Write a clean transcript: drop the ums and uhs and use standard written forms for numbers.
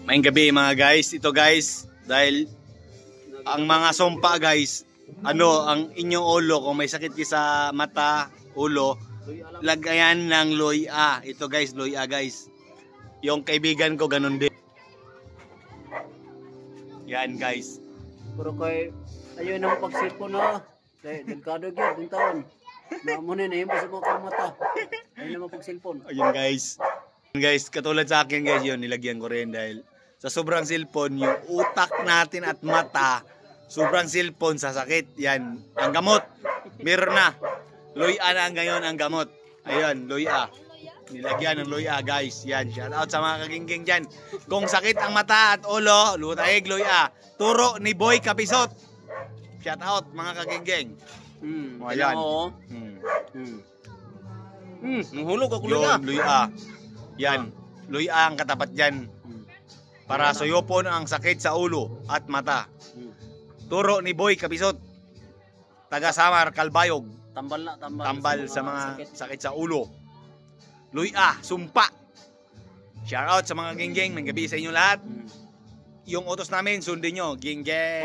Maayong gabi mga guys. Ito guys, dahil ang mga sumpa guys, ang inyong ulo, kung may sakit kayo sa mata, ulo, lagayan ng Loy-A. Ito guys, Loy-A guys. Yung kaibigan ko ganun din. Yan guys. Pero kay ayun na pagsilpon na. Kay delikado gyud din taon. Na mo ni nahimo sa mga mata. Ayun na pagsilpon. Ayun guys. Guys, katulad sa akin guys, yun nilagyan ko rin dahil sa sobrang cellphone, yung utak natin at mata, sobrang cellphone sa sakit. Yan, ang gamot. Meron na. Loy-A na ngayon ang gamot. Ayun, Loy-A. Nilagyan ng Loy-A guys. Yan, shout out sa mga kagingging dyan. Kung sakit ang mata at ulo, lutaig Loy-A. Turo ni Boy Kapisot. Shout out mga kagingging. Ayan. Mahulog ako Loy-A. Yun, Loy-A. Yan, Loy-A ang katapat dyan. Para suyopon ang sakit sa ulo at mata. Turo ni Boy Kapisot. Taga Samar, Kalbayog. Tambal sa mga sakit sa ulo. Loy-A, sumpa. Shout out sa mga gingging. Ng gabi sa inyo lahat. Yung utos namin, sundin nyo. Gingging.